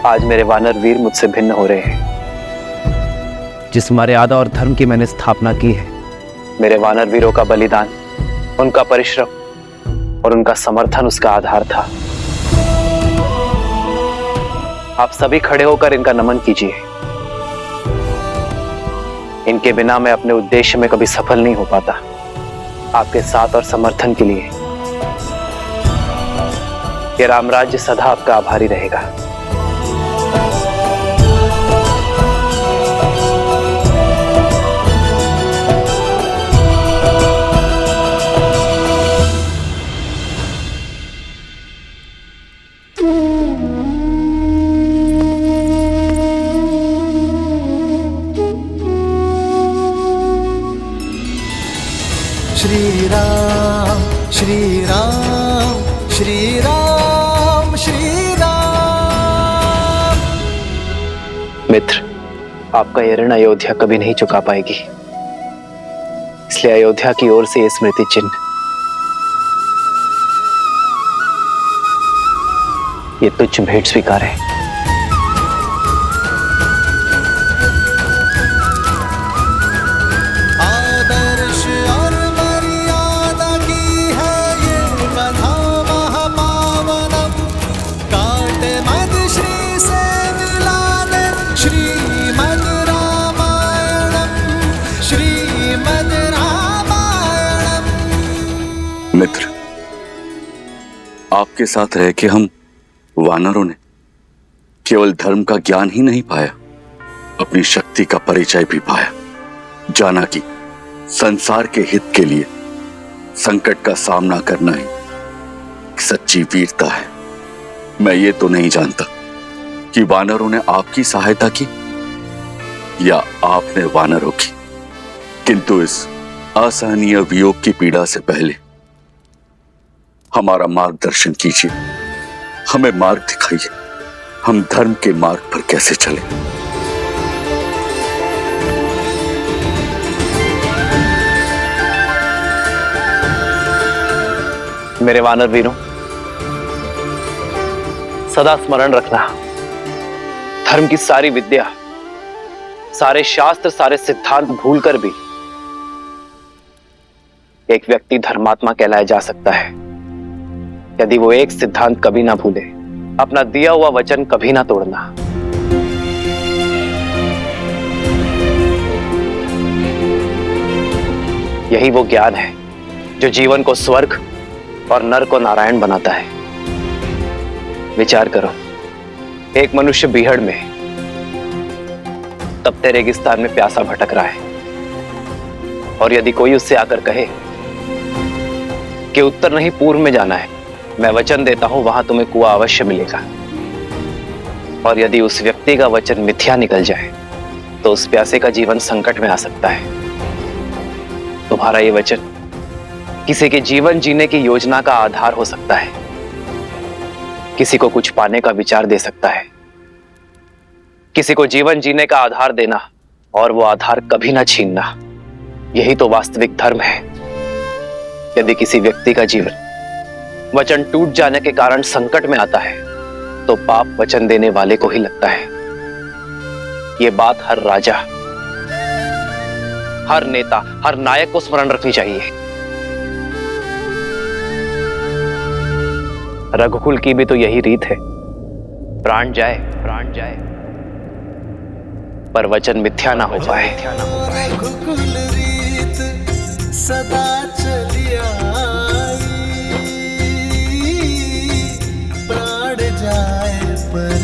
आज मेरे वानर वीर मुझसे भिन्न हो रहे हैं। जिस मर्यादा और धर्म की मैंने स्थापना की है, मेरे वानर वीरों का बलिदान, उनका परिश्रम और उनका समर्थन उसका आधार था। आप सभी खड़े होकर इनका नमन कीजिए। इनके बिना मैं अपने उद्देश्य में कभी सफल नहीं हो पाता। आपके साथ और समर्थन के लिए ये रामराज्य सदा आपका आभारी रहेगा। श्री राम श्री राम श्री राम श्री राम। मित्र, आपका यह ऋण अयोध्या कभी नहीं चुका पाएगी, इसलिए अयोध्या की ओर से स्मृति चिन्ह ये तुच्छ भेंट स्वीकार है। आदर्श और मर्यादा की है ये कथा महापावनम। काटे मद श्री से मिलाने श्रीमद् रामायणम श्रीमद् रामायणम। मित्र, आपके साथ रह के हम वानरों ने केवल धर्म का ज्ञान ही नहीं पाया, अपनी शक्ति का परिचय भी पाया। जाना कि संसार के हित के लिए संकट का सामना करना ही सच्ची वीरता है। मैं ये तो नहीं जानता कि वानरों ने आपकी सहायता की या आपने वानरों की, किंतु इस असहनीय वियोग की पीड़ा से पहले हमारा मार्गदर्शन कीजिए, हमें मार्ग दिखाइए, हम धर्म के मार्ग पर कैसे चलें। मेरे वानर वीरों, सदा स्मरण रखना, धर्म की सारी विद्या, सारे शास्त्र, सारे सिद्धांत भूलकर भी एक व्यक्ति धर्मात्मा कहलाया जा सकता है यदि वो एक सिद्धांत कभी ना भूले, अपना दिया हुआ वचन कभी ना तोड़ना। यही वो ज्ञान है जो जीवन को स्वर्ग और नर को नारायण बनाता है। विचार करो, एक मनुष्य बीहड़ में, तपते रेगिस्तान में प्यासा भटक रहा है, और यदि कोई उससे आकर कहे कि उत्तर नहीं पूर्व में जाना है, मैं वचन देता हूं वहां तुम्हें कुआं अवश्य मिलेगा, और यदि उस व्यक्ति का वचन मिथ्या निकल जाए तो उस प्यासे का जीवन संकट में आ सकता है। तुम्हारा ये वचन किसी के जीवन जीने की योजना का आधार हो सकता है, किसी को कुछ पाने का विचार दे सकता है, किसी को जीवन जीने का आधार देना और वो आधार कभी ना छीनना, यही तो वास्तविक धर्म है। यदि किसी व्यक्ति का जीवन वचन टूट जाने के कारण संकट में आता है तो पाप वचन देने वाले को ही लगता है। ये बात हर राजा, हर नेता, हर नायक को स्मरण रखनी चाहिए। रघुकुल की भी तो यही रीत है, प्राण जाए पर वचन मिथ्या ना हो पाए। रघुकुल रीत सदा चली आई, प्राण जाए पर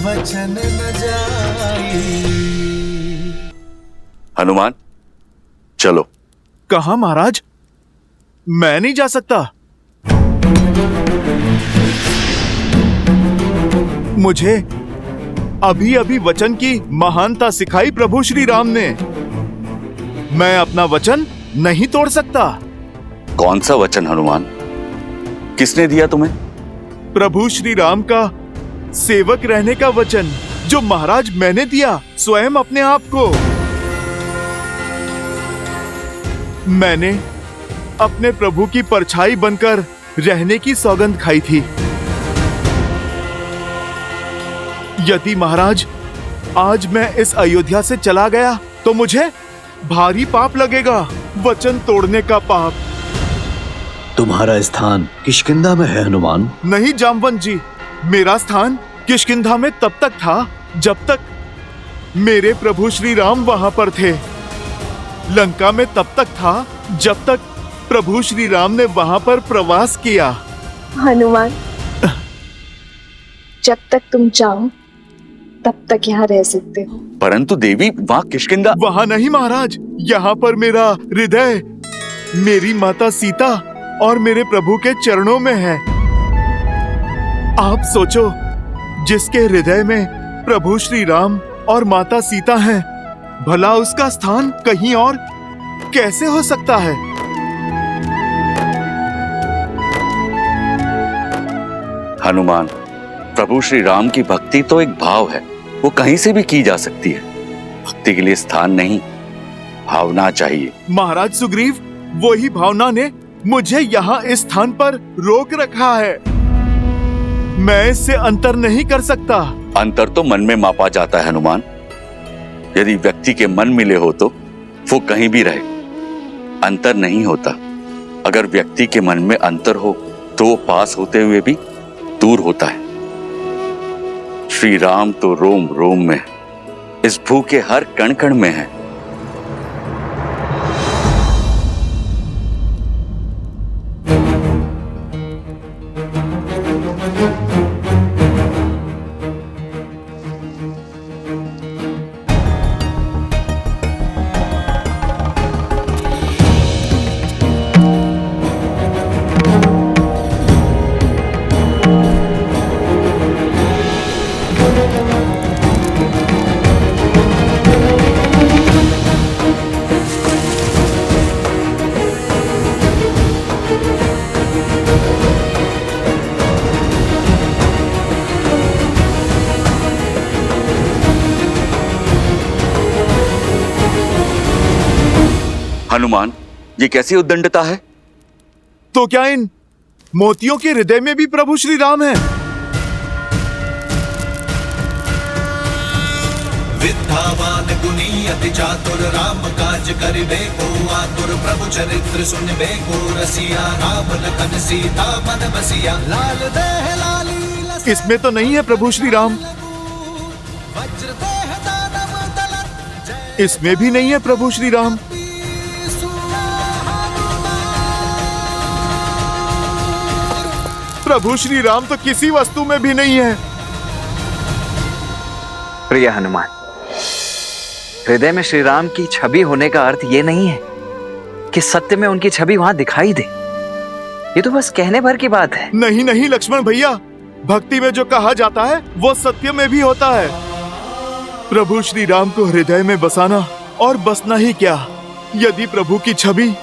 वचन न जाए। हनुमान, चलो। कहां महाराज? मैं नहीं जा सकता। मुझे अभी अभी वचन की महानता सिखाई प्रभु श्री राम ने। मैं अपना वचन नहीं तोड़ सकता। कौन सा वचन हनुमान? किसने दिया तुम्हें? प्रभु श्री राम का सेवक रहने का वचन, जो महाराज मैंने दिया स्वयं अपने आप को। मैंने अपने प्रभु की परछाई बनकर रहने की सौगंध खाई थी। यदि महाराज आज मैं इस अयोध्या से चला गया तो मुझे भारी पाप लगेगा, वचन तोड़ने का पाप। तुम्हारा स्थान किष्किंधा में है हनुमान। नहीं जामवंत जी, मेरा स्थान किष्किंधा में तब तक था जब तक मेरे प्रभु श्री राम वहां पर थे। लंका में तब तक था जब तक प्रभु श्री राम ने वहां पर प्रवास किया। हनुमान, जब तक तुम चाहो तब तक यहाँ रह सकते हो। परंतु देवी वहाँ किष्किंधा। वहां नहीं महाराज, यहाँ पर मेरा हृदय मेरी माता सीता और मेरे प्रभु के चरणों में है। आप सोचो, जिसके हृदय में प्रभु श्री राम और माता सीता हैं, भला उसका स्थान कहीं और कैसे हो सकता है? हनुमान, प्रभु श्री राम की भक्ति तो एक भाव है, वो कहीं से भी की जा सकती है। भक्ति के लिए स्थान नहीं, भावना चाहिए। महाराज सुग्रीव, वही भावना ने मुझे यहाँ इस स्थान पर रोक रखा है। मैं इससे अंतर नहीं कर सकता। अंतर तो मन में मापा जाता है हनुमान। यदि व्यक्ति के मन मिले हो तो वो कहीं भी रहे, अंतर नहीं होता। अगर व्यक्ति के मन में अंतर हो तो वो पास होते हुए भी दूर होता है। श्री राम तो रोम रोम में, इस भू के हर कण कण में है। हनुमान, ये कैसी उद्दंडता है? तो क्या इन मोतियों के हृदय में भी प्रभु श्री राम है? विद्यावान गुणी अति चातुर, राम काज करिबे को आतुर, प्रभु चरित्र सुनबे को रसिया, राम लखन सीता मन बसिया, लाल देह लाली लस। इसमें तो नहीं है प्रभु श्री राम। वज्र देह दानव दलन, इसमें भी नहीं है प्रभु श्री राम। प्रभु श्री राम तो किसी वस्तु में भी नहीं है। प्रिय हनुमान, हृदय में श्री राम की छवि होने का अर्थ यह नहीं है कि सत्य में उनकी छवि वहां दिखाई दे। ये तो बस कहने भर की बात है। नहीं नहीं लक्ष्मण भैया, भक्ति में जो कहा जाता है वो सत्य में भी होता है। प्रभु श्री राम को हृदय में बसाना और बसना ही क्या, यदि प्रभु की छवि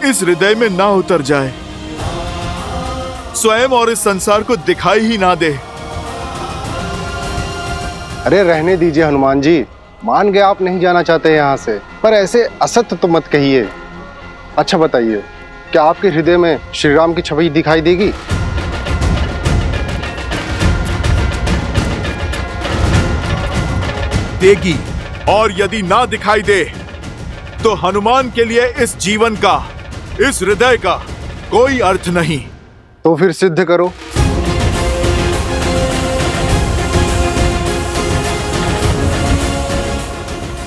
इस हृदय में ना उतर जाए, स्वयं और इस संसार को दिखाई ही ना दे। अरे रहने दीजिए हनुमान जी, मान गए आप नहीं जाना चाहते यहाँ से, पर ऐसे असत्य तो मत कहिए। अच्छा बताइए, क्या आपके हृदय में श्री राम की छवि दिखाई देगी? देगी, और यदि ना दिखाई दे तो हनुमान के लिए इस जीवन का, इस हृदय का कोई अर्थ नहीं। तो फिर सिद्ध करो।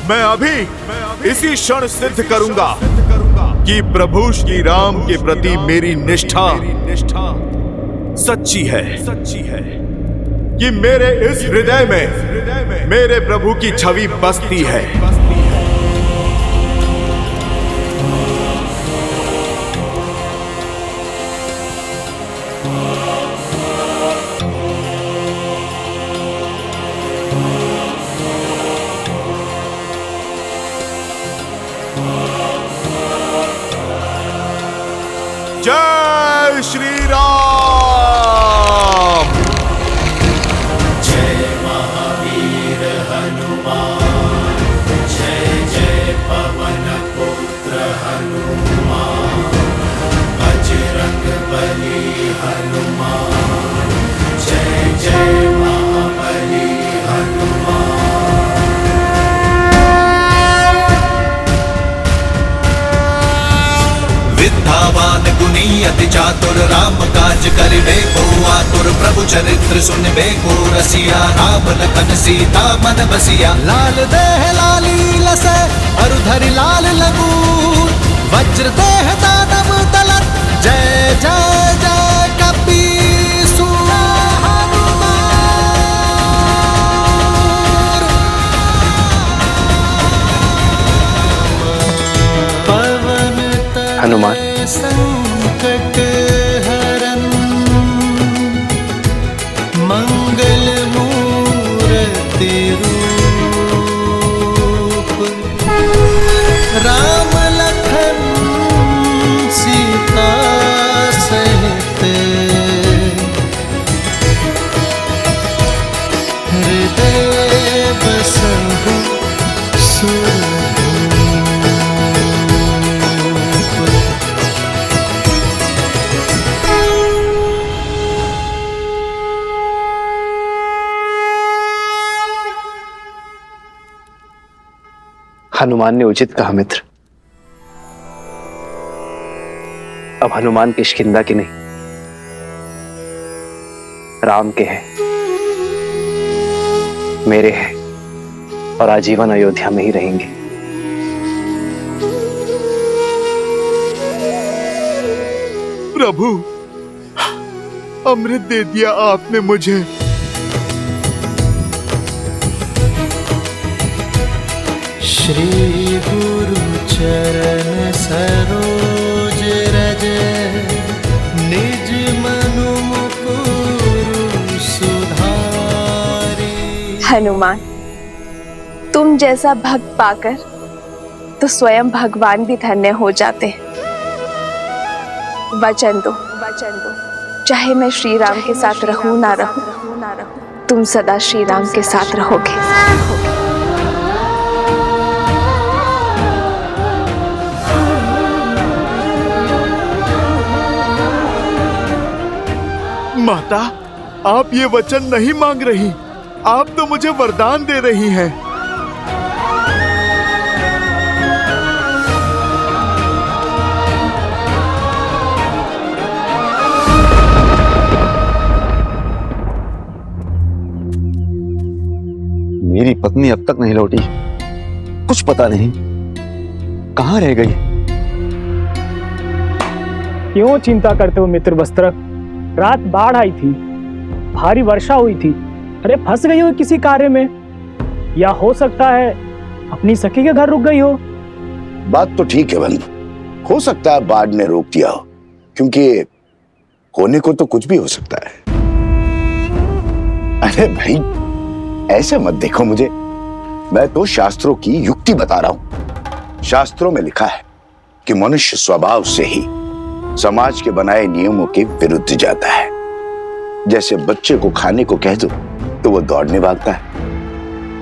मैं अभी इसी क्षण सिद्ध करूंगा कि प्रभु श्री राम के प्रति मेरी निष्ठा सच्ची है, कि मेरे इस हृदय में मेरे प्रभु की छवि बसती है। जय श्री राम। जय महावीर हनुमान, जय करिबे को आतुर प्रभु चरित्र सुनबे को रसिया राम लखन सीता मन बसिया लाल देह लाली लसे अरु धरि लाल लगू वज्र देह दानव दलत जय जय जय कपीसु हनुमान संकट हरन मंगल मूर्ति रूप राम लखन सीता सहित हृदय बसहु हनुमान ने उचित कहा मित्र। अब हनुमान किष्किंधा के नहीं, राम के हैं, मेरे हैं और आजीवन अयोध्या में ही रहेंगे। प्रभु, अमृत दे दिया आपने मुझे। श्री गुरु चरण सरोज रज निज मनु मुकुरु सुधारी। हनुमान, तुम जैसा भक्त पाकर तो स्वयं भगवान भी धन्य हो जाते हैं। वचन दो, चाहे मैं श्री राम के साथ रहूं ना रहूं, तुम सदा श्री राम के साथ रहोगे। माता, आप ये वचन नहीं मांग रही, आप तो मुझे वरदान दे रही हैं। मेरी पत्नी अब तक नहीं लौटी, कुछ पता नहीं कहाँ रह गई। क्यों चिंता करते हो मित्र वस्त्रक? रात बाढ़ आई थी, भारी वर्षा हुई थी। अरे फंस गई हो किसी कार्य में, या हो सकता है अपनी सखी के घर रुक गई हो। बात तो ठीक है बंधु, हो सकता है बाढ़ ने रोक दिया हो, क्योंकि होने को तो कुछ भी हो सकता है। अरे भाई, ऐसे मत देखो मुझे, मैं तो शास्त्रों की युक्ति बता रहा हूं। शास्त्रों में लिखा है कि मनुष्य स्वभाव से ही समाज के बनाए नियमों के विरुद्ध जाता है। जैसे बच्चे को खाने को कह दो तो वो दौड़ने भागता है,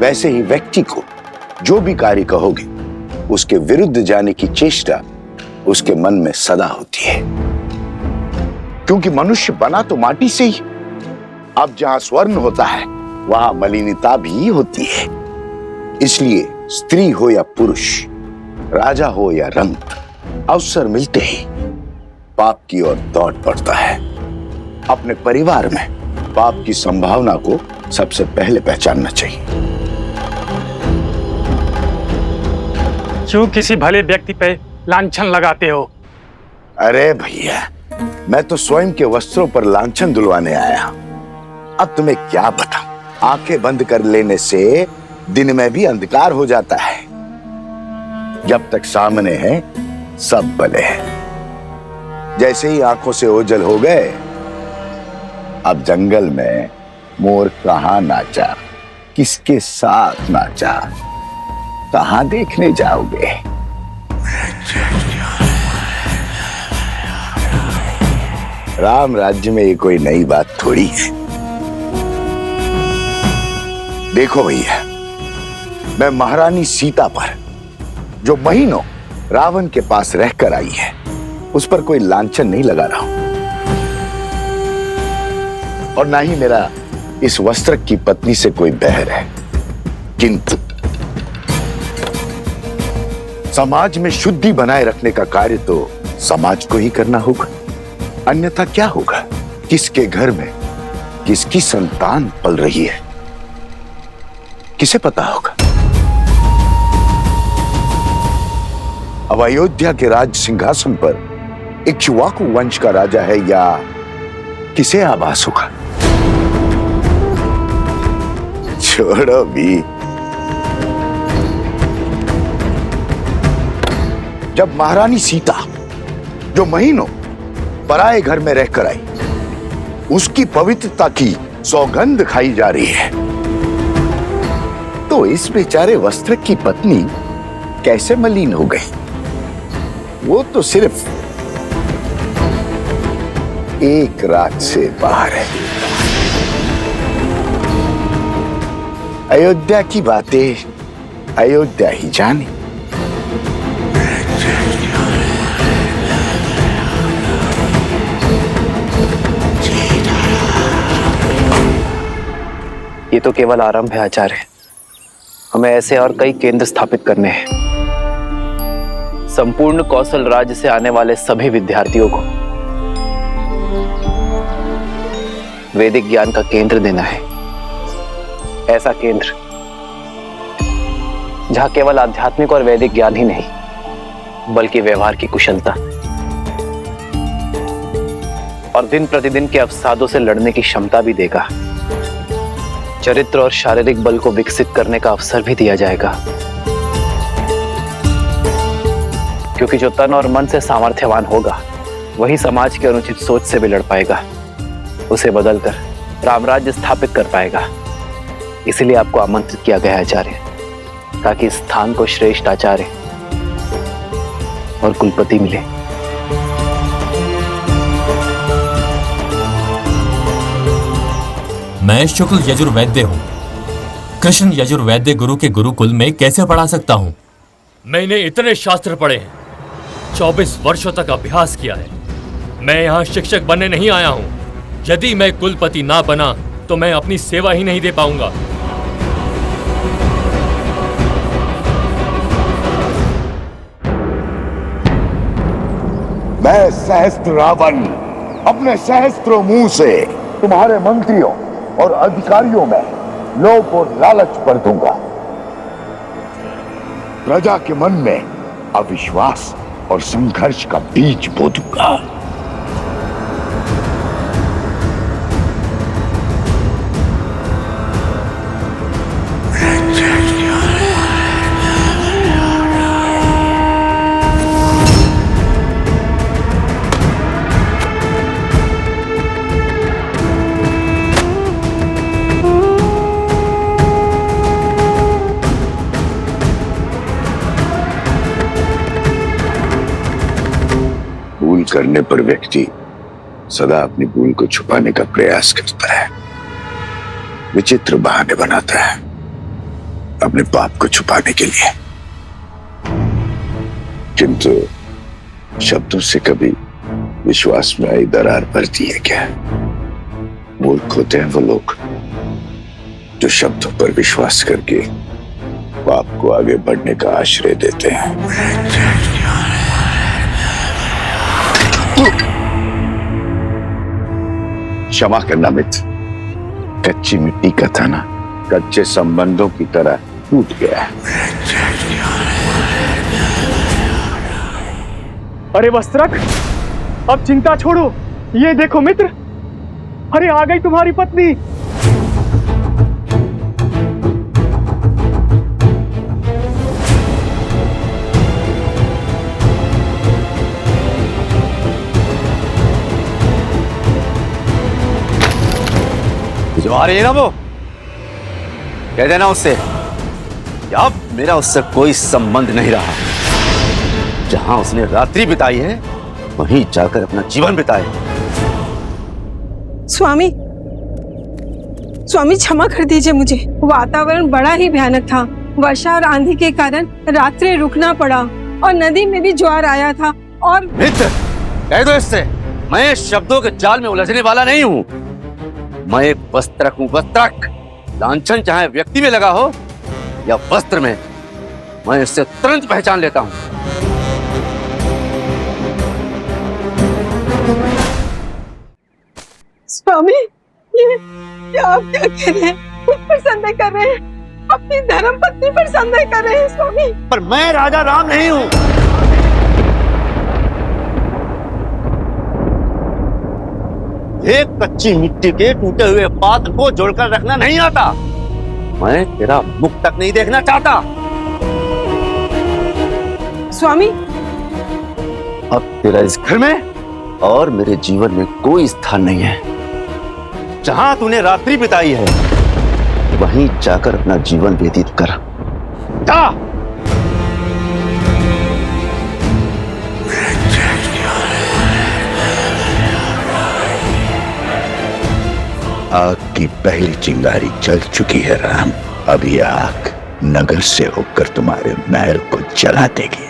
वैसे ही व्यक्ति को जो भी कार्य कहोगे उसके विरुद्ध जाने की चेष्टा उसके मन में सदा होती है। क्योंकि मनुष्य बना तो माटी से ही, अब जहां स्वर्ण होता है वहां मलिनता भी होती है। इसलिए स्त्री हो या पुरुष, राजा हो या रंक, अवसर मिलते ही पाप की ओर दौड़ पड़ता है। अपने परिवार में पाप की संभावना को सबसे पहले पहचानना चाहिए। क्यों किसी भले व्यक्ति पे लांछन लगाते हो? अरे भैया, मैं तो स्वयं के वस्त्रों पर लांछन दुलवाने आया हूं। अब तुम्हें क्या बताऊं, आंखें बंद कर लेने से दिन में भी अंधकार हो जाता है। जब तक सामने है सब भले हैं। जैसे ही आंखों से ओझल हो गए, अब जंगल में मोर कहां नाचा, किसके साथ नाचा, कहां देखने जाओगे? राम राज्य में ये कोई नई बात थोड़ी है। देखो भैया, मैं महारानी सीता पर जो महीनों रावण के पास रहकर आई है, उस पर कोई लांछन नहीं लगा रहा हूं। और ना ही मेरा इस वस्त्र की पत्नी से कोई बैर है, किंतु समाज में शुद्धि बनाए रखने का कार्य तो समाज को ही करना होगा, अन्यथा क्या होगा? किसके घर में किसकी संतान पल रही है, किसे पता होगा। अब अयोध्या के राज सिंहासन पर इक्ष्वाकु वंश का राजा है या किसे आभास होगा। छोड़ो भी। जब महारानी सीता जो महीनों पराए घर में रहकर आई, उसकी पवित्रता की सौगंध खाई जा रही है, तो इस बेचारे वस्त्र की पत्नी कैसे मलिन हो गई। वो तो सिर्फ एक रात से बाहर है। अयोध्या की बातें अयोध्या ही जाने। ये तो केवल आरंभ है आचार्य। हमें ऐसे और कई केंद्र स्थापित करने हैं। संपूर्ण कौशल राज्य से आने वाले सभी विद्यार्थियों को वैदिक ज्ञान का केंद्र देना है। ऐसा केंद्र जहां केवल आध्यात्मिक और वैदिक ज्ञान ही नहीं, बल्कि व्यवहार की कुशलता और दिन प्रतिदिन के अवसादों से लड़ने की क्षमता भी देगा। चरित्र और शारीरिक बल को विकसित करने का अवसर भी दिया जाएगा, क्योंकि जो तन और मन से सामर्थ्यवान होगा वही समाज की अनुचित सोच से भी लड़ पाएगा, उसे बदलकर रामराज्य स्थापित कर पाएगा। इसलिए आपको आमंत्रित किया गया है आचार्य, ताकि इस स्थान को श्रेष्ठ आचार्य और कुलपति मिले। मैं शुक्ल यजुर्वैद्य हूँ। कृष्ण यजुर्वैद्य गुरु के गुरुकुल में कैसे पढ़ा सकता हूँ? मैंने इतने शास्त्र पढ़े हैं, 24 वर्षों तक अभ्यास किया है। मैं यहाँ शिक्षक बनने नहीं आया हूँ। यदि मैं कुलपति ना बना तो मैं अपनी सेवा ही नहीं दे पाऊंगा। मैं सहस्त्र रावण अपने सहस्त्रों मुंह से तुम्हारे मंत्रियों और अधिकारियों में लोभ और लालच भर दूंगा। प्रजा के मन में अविश्वास और संघर्ष का बीज बो दूंगा। भूल करने पर व्यक्ति सदा अपनी भूल को छुपाने का प्रयास करता है, विचित्र बहाने बनाता है अपने पाप को छुपाने के लिए। किंतु शब्दों से कभी विश्वास में आई दरार पड़ती है क्या? मूर्ख होते हैं वो लोग जो शब्दों पर विश्वास करके पाप को आगे बढ़ने का आश्रय देते हैं। क्षमा करना मित्र, कच्ची मिट्टी का था ना, कच्चे संबंधों की तरह टूट गया है। अरे वस्त्रक, अब चिंता छोड़ो। ये देखो मित्र, अरे आ गई तुम्हारी पत्नी। जो आ रही है ना वो, कह देना उससे अब मेरा उससे कोई संबंध नहीं रहा। जहां उसने रात्रि बिताई है वहीं जाकर अपना जीवन बिताए। स्वामी, स्वामी क्षमा कर दीजिए मुझे। वातावरण बड़ा ही भयानक था। वर्षा और आंधी के कारण रात्रि रुकना पड़ा और नदी में भी ज्वार आया था। और मित्र, कह दो इससे, मैं शब्दों के जाल में उलझने वाला नहीं हूँ। मैं एक वस्त्रक हूँ, वस्त्रक। लांछन चाहे व्यक्ति में लगा हो या वस्त्र में, मैं इससे तुरंत पहचान लेता हूँ। स्वामी, ये आप क्या कह रहे हैं? मुझ पर संदेह कर रहे हैं, अपनी धर्म पत्नी पर संदेह कर रहे हैं स्वामी। पर मैं राजा राम नहीं हूं। एक कच्ची मिट्टी के टूटे हुए पात्र को जोड़कर रखना नहीं आता। मैं तेरा मुख तक नहीं देखना चाहता। स्वामी, अब तेरा इस घर में और मेरे जीवन में कोई स्थान नहीं है। जहां तूने रात्रि बिताई है वहीं जाकर अपना जीवन व्यतीत कर। जा। आग की पहली चिंगारी जल चुकी है राम। अब ये आग नगर से होकर तुम्हारे महल को जला देगी।